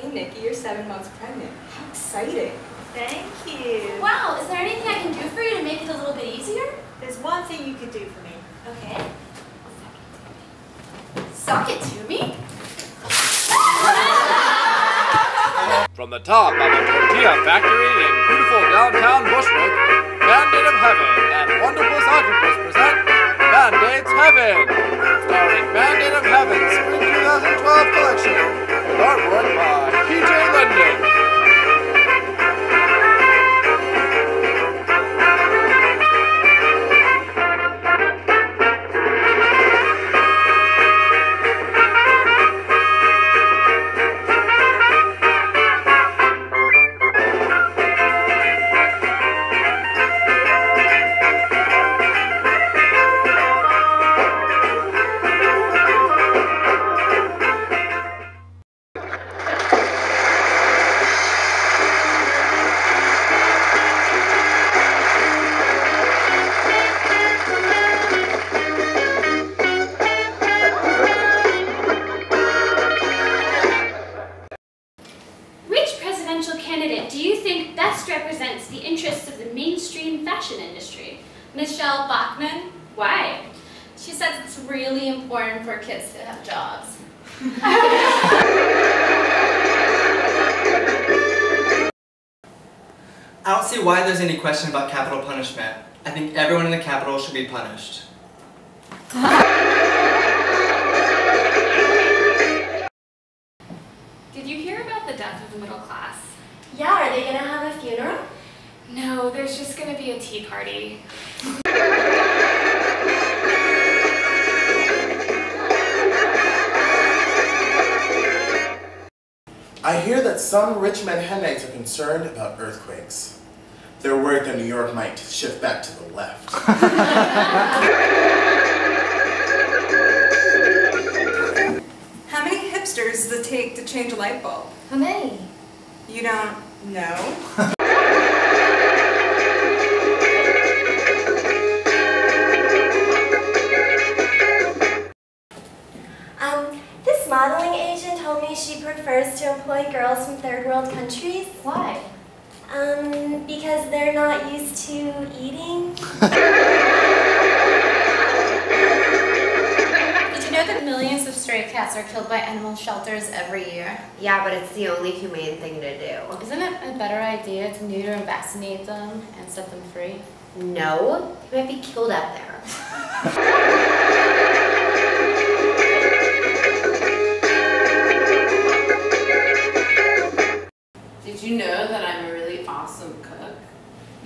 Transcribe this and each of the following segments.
Hey Nikki, you're 7 months pregnant. How exciting. Thank you. Wow, is there anything I can do for you to make it a little bit easier? There's one thing you could do for me. Okay. Suck it to me? From the top of a tortilla factory in beautiful downtown Bushwick, Band-Aid of Heaven and Wonderpuss Octopus present Band-Aid's Heaven, starring Band-Aid of Heaven Spring 2012 collection, with artwork by PJ Linden. Why? She says it's really important for kids to have jobs. I don't see why there's any question about capital punishment. I think everyone in the Capitol should be punished. Did you hear about the death of the middle class? Yeah, are they gonna have a funeral? No, there's just gonna be a tea party. I hear that some rich Manhattanites are concerned about earthquakes. They're worried that New York might shift back to the left. How many hipsters does it take to change a light bulb? How many? You don't know? This modeling agent told me she prefers to employ girls from third world countries. Why? Because they're not used to eating. Did you know that millions of stray cats are killed by animal shelters every year? Yeah, but it's the only humane thing to do. Isn't it a better idea to neuter and vaccinate them and set them free? No, they might be killed out there. Did you know that I'm a really awesome cook?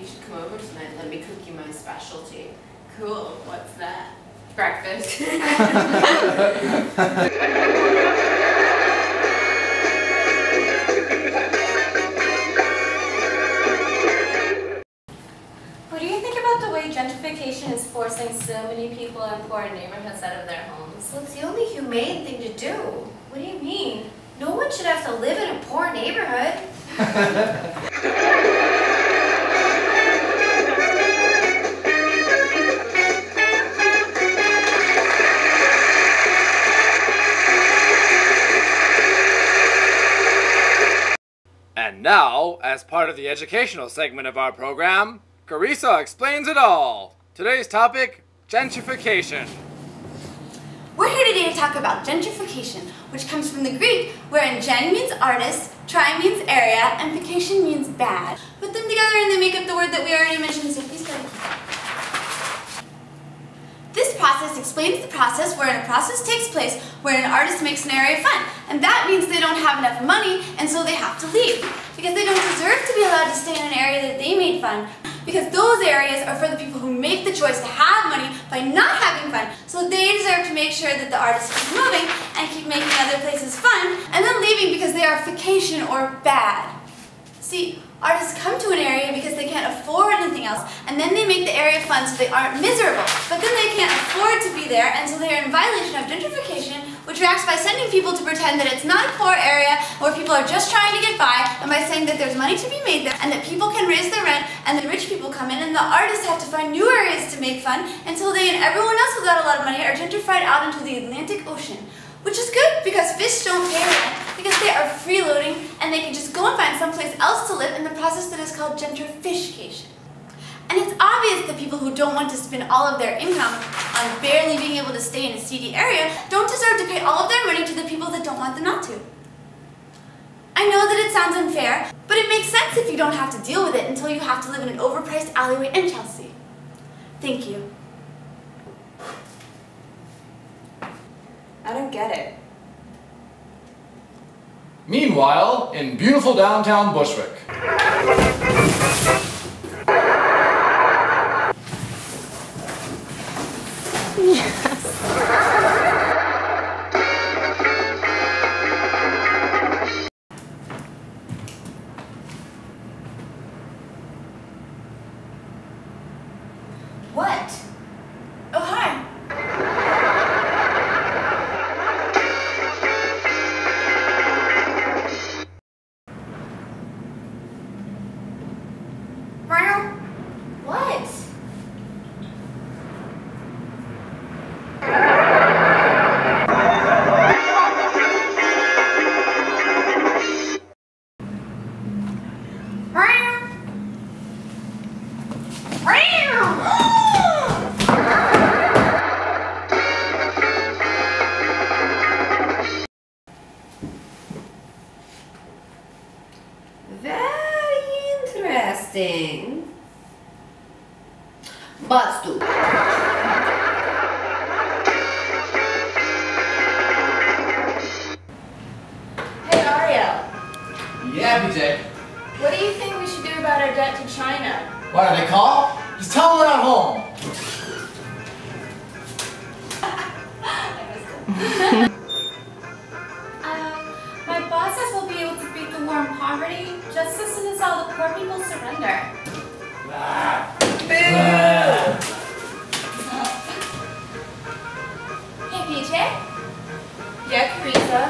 You should come over tonight and let me cook you my specialty. Cool, what's that? Breakfast. What do you think about the way gentrification is forcing so many people in poor neighborhoods out of their homes? Well, it's the only humane thing to do. What do you mean? No one should have to live in a poor neighborhood. And now, as part of the educational segment of our program, Carissa explains it all. Today's topic, gentrification. We're here today to talk about gentrification, which comes from the Greek, wherein gen means artist, tri means area, and fication means bad. Put them together and they make up the word that we already mentioned, so please go ahead. This process explains the process wherein a process takes place wherein an artist makes an area fun. And that means they don't have enough money, and so they have to leave. Because they don't deserve to be allowed to stay in an area that they made fun. Because those areas are for the people who make the choice to have money by not having fun. So they deserve to make sure that the artists keep moving and keep making other places fun, and then leaving because they are fication or bad. See, artists come to an area because they can't afford anything else, and then they make the area fun so they aren't miserable. But then they can't afford to be there, and so they are in violation of gentrification, which reacts by sending people to pretend that it's not a poor area where people are just trying to get by, and by saying that there's money to be made there, and that people can raise their rent, and the rich people come in, and the artists have to find new areas to make fun, until they and everyone else without a lot of money are gentrified out into the Atlantic Ocean, Which is good because fish don't pay rent because they are freeloading and they can just go and find someplace else to live in the process that is called gentrification. And it's obvious that people who don't want to spend all of their income on barely being able to stay in a seedy area don't deserve to pay all of their money to the people that don't want them not to. I know that it sounds unfair, but it makes sense if you don't have to deal with it until you have to live in an overpriced alleyway in Chelsea. Thank you. I don't get it. Meanwhile, in beautiful downtown Bushwick. What? Oh, hi. Meow. What? Very interesting. But Stuve. Hey, Ariel. Yeah, PJ. What do you think we should do about our debt to China? Why do they call? Just tell them we're not home. My bosses will be able to beat the war on poverty just as soon as all the poor people surrender. Hey, PJ. Yeah, Carissa?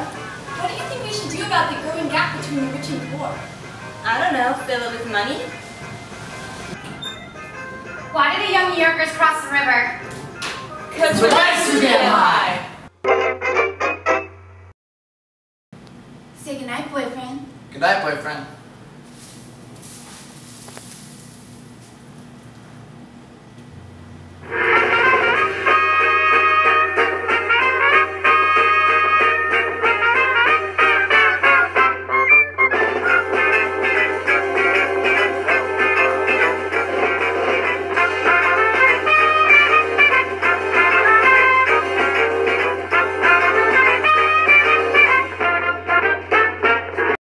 What do you think we should do about the growing gap between the rich and the poor? I don't know, fill it with money? Why did the young New Yorkers cross the river? Because The prices get high. Say goodnight, boyfriend. Good night, boyfriend.